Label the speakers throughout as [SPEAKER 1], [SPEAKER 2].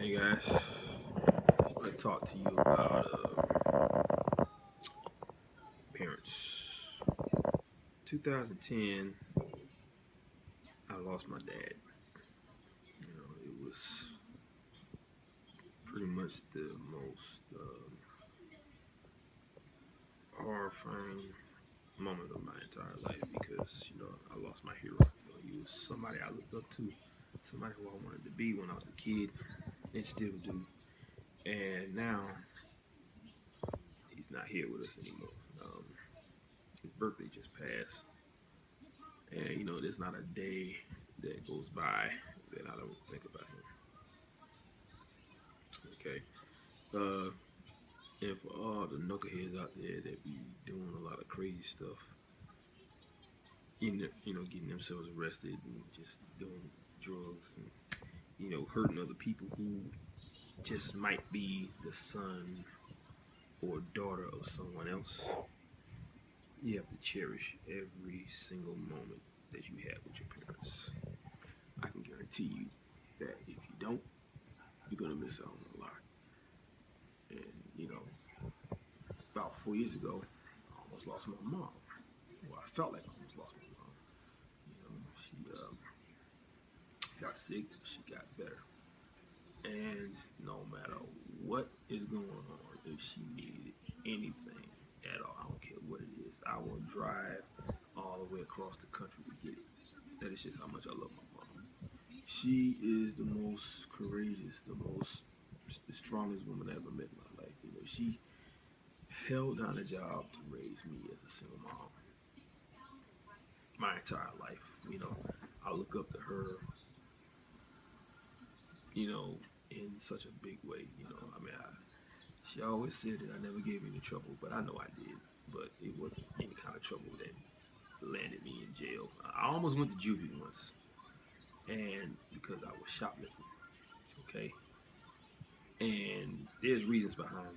[SPEAKER 1] Hey guys, I want to talk to you about parents. 2010, I lost my dad. It was pretty much the most horrifying moment of my entire life because I lost my hero. He was somebody I looked up to, somebody who I wanted to be when I was a kid, and still do. And now he's not here with us anymore. Um, his birthday just passed, and there's not a day that goes by that I don't think about him. Okay. Uh, and for all the knuckleheads out there that be doing a lot of crazy stuff, getting themselves arrested and just doing drugs and hurting other people who just might be the son or daughter of someone else. You have to cherish every single moment that you have with your parents. I can guarantee you that if you don't, you're gonna miss out on a lot. And about 4 years ago, I almost lost my mom. Well, I felt like I almost lost my mom. She got sick, she got better. And no matter what is going on, if she needed anything at all, I don't care what it is, I will drive all the way across the country to get it. That is just how much I love my mom. She is the most courageous, the strongest woman I ever met in my life. She held down a job to raise me as a single mom my entire life. I look up to her, in such a big way. She always said that I never gave any trouble, but I know I did. But it wasn't any kind of trouble that landed me in jail. I almost went to juvie once, and because I was shoplifting, okay. And there's reasons behind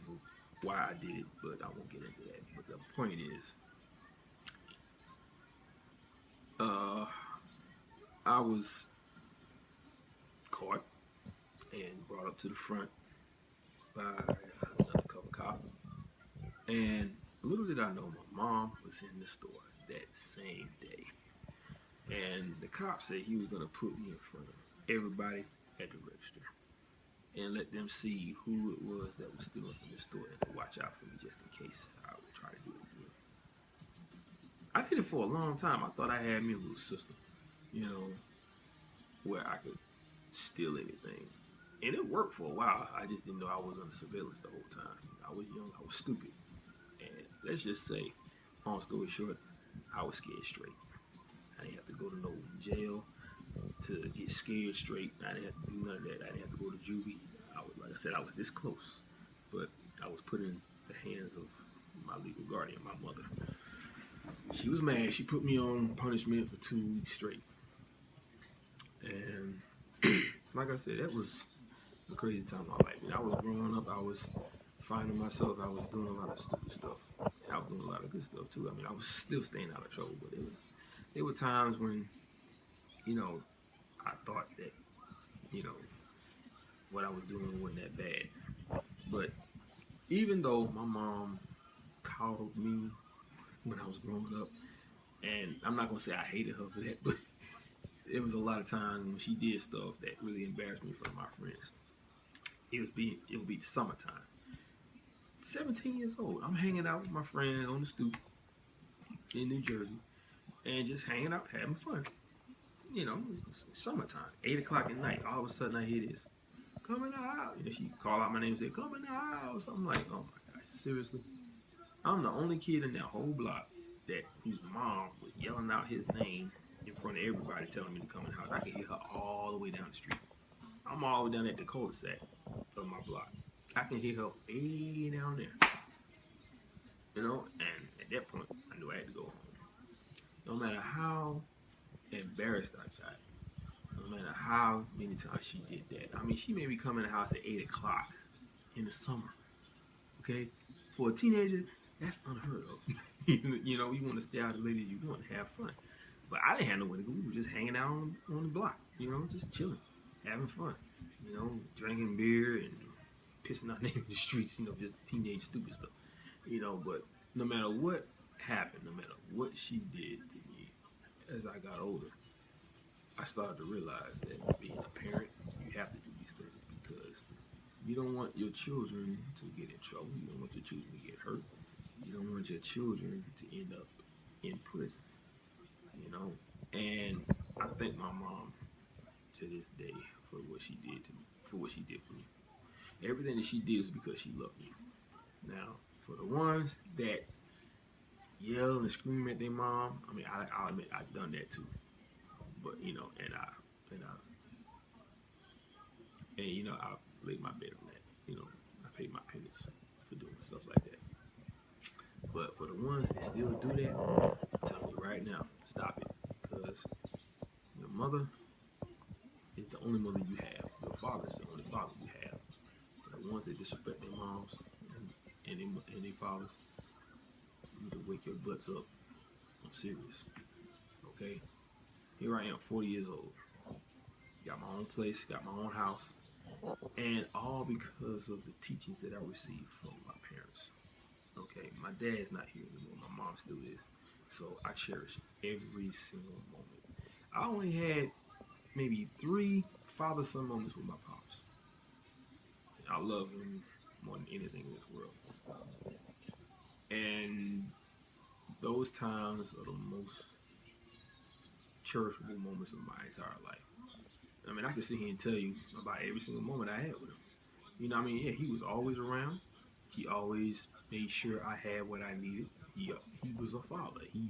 [SPEAKER 1] why I did it, but I won't get into that. But the point is, uh, I was caught and brought up to the front by an undercover cop. And little did I know, my mom was in the store that same day. And the cop said he was going to put me in front of everybody at the register and let them see who it was that was stealing from the store and to watch out for me just in case I would try to do it again. I did it for a long time. I thought I had me a little system, you know, where I could steal anything. And it worked for a while. I just didn't know I was under surveillance the whole time. I was young, I was stupid. And let's just say, long story short, I was scared straight. I didn't have to go to no jail to get scared straight. I didn't have to do none of that. I didn't have to go to juvie. Like I said, I was this close. But I was put in the hands of my legal guardian, my mother. She was mad. She put me on punishment for 2 weeks straight. And like I said, that was a crazy time in my life. I was growing up. I was finding myself. I was doing a lot of stupid stuff. I was doing a lot of good stuff too. I was still staying out of trouble, but there were times when, I thought that, you know, what I was doing wasn't that bad. But even though my mom coddled me when I was growing up, and I'm not gonna say I hated her for that, but there was a lot of times when she did stuff that really embarrassed me in front of my friends. It would be the summertime. 17 years old, I'm hanging out with my friends on the stoop in New Jersey, and just hanging out, having fun. It's summertime, 8 o'clock at night. All of a sudden, I hear this, "Come in the house." She call out my name and say, "Come in the house." I'm like, "Oh my gosh, seriously?" I'm the only kid in that whole block that whose mom was yelling out his name in front of everybody, telling me to come in the house. I can hear her all the way down the street. I'm all the way down at the cul-de-sac of my block. I can hear her way down there, and at that point, I knew I had to go home. No matter how embarrassed I got, no matter how many times she did that. She made me come in the house at 8 o'clock in the summer. Okay? For a teenager, that's unheard of. You want to stay out as late as you want and have fun. But I didn't have nowhere to go. We were just hanging out on the block, just chilling, having fun. drinking beer and pissing out in the streets, just teenage stupid stuff, but no matter what happened, no matter what she did to me, as I got older, I started to realize that being a parent, you have to do these things because you don't want your children to get in trouble. You don't want your children to get hurt. You don't want your children to end up in prison, you know. And I thank my mom to this day for what she did to me, for what she did for me. Everything that she did is because she loved me. Now, for the ones that yell and scream at their mom, I mean, I'll admit I've done that too. But I laid my bed on that. I paid my penance for doing stuff like that. But for the ones that still do that, I'm telling you right now, stop it. Because your mother is the only mother you have. Your father is the only father you have. The ones that disrespect their moms and their fathers, you need to wake your butts up. I'm serious. Okay? Here I am, 40 years old. Got my own place, got my own house. And all because of the teachings that I received from my parents. Okay, my dad's not here anymore. My mom still is. So I cherish every single moment. I only had maybe 3 father-son moments with my pops. I love him more than anything in this world. And those times are the most cherishable moments of my entire life. I mean, I can sit here and tell you about every single moment I had with him. Yeah, he was always around. He always made sure I had what I needed. He was a father. He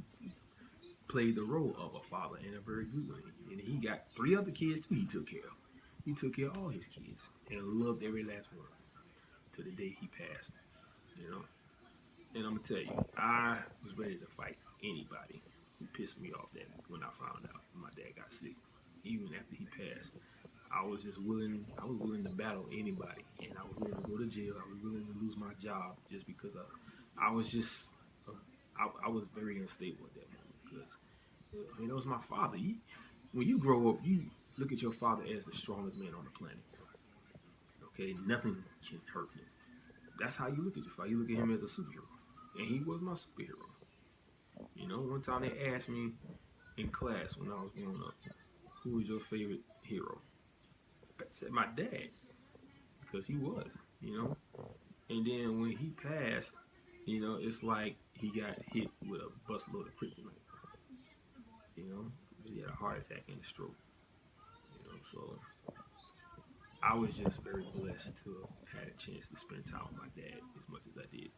[SPEAKER 1] played the role of a father in a very good way. And he got 3 other kids too he took care of. He took care of all his kids and loved every last one to the day he passed. You know? And I'm gonna tell you, I was ready to fight anybody who pissed me off that when I found out my dad got sick. Even after he passed, I was willing to battle anybody, and I was willing to go to jail. I was willing to lose my job just because I was just, I was very unstable at that moment because, that was my father. When you grow up, you look at your father as the strongest man on the planet. Okay, nothing can hurt him. That's how you look at your father. You look at him as a superhero, and he was my superhero. One time they asked me in class when I was growing up, who was your favorite hero? I said my dad, because he was, you know. And then when he passed, it's like he got hit with a busload of kryptonite. He had a heart attack and a stroke. So I was just very blessed to have had a chance to spend time with my dad as much as I did.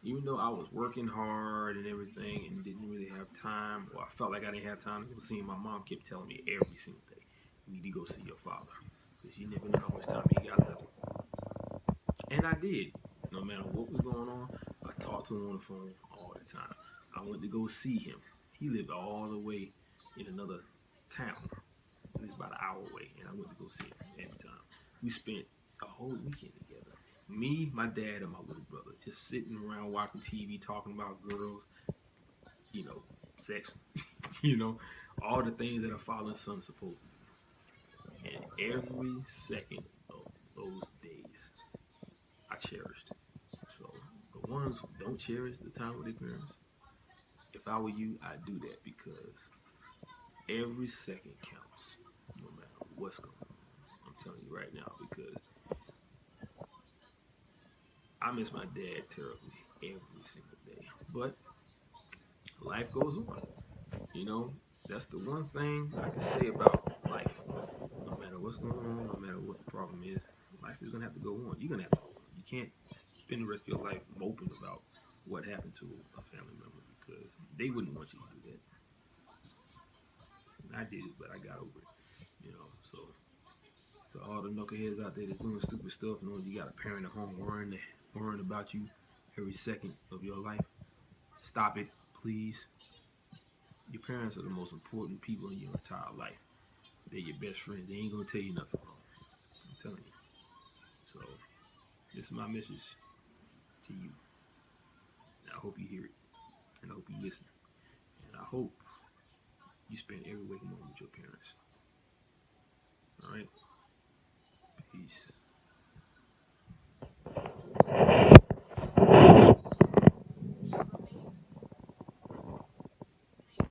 [SPEAKER 1] Even though I was working hard and everything and didn't really have time, or I felt like I didn't have time to go see him, my mom kept telling me every single day, you need to go see your father. Because you never know how much time he got left. And I did. No matter what was going on, I talked to him on the phone all the time. I went to go see him. He lived all the way in another town. It was about an hour away, and I went to go see him every time. We spent a whole weekend together. Me, my dad, and my little brother just sitting around watching TV, talking about girls, sex, all the things that a father and son are supposed to do. And every second of those days, I cherished. So the ones who don't cherish the time with their parents, if I were you, I'd do that because every second counts, no matter what's going on. I'm telling you right now because I miss my dad terribly every single day. But life goes on. That's the one thing I can say about life. No matter what's going on, no matter what the problem is, life is gonna have to go on. You're gonna have to go on. You can't spend the rest of your life moping about what happened to a family member because they wouldn't want you to do that. And I did it, but I got over it. So to all the knuckleheads out there that's doing stupid stuff, knowing you got a parent at home worrying about you every second of your life, stop it, please. Your parents are the most important people in your entire life. They're your best friends. They ain't gonna tell you nothing wrong. I'm telling you. So this is my message to you. And I hope you hear it. And I hope you listen. And I hope you spend every waking moment with your parents. Alright?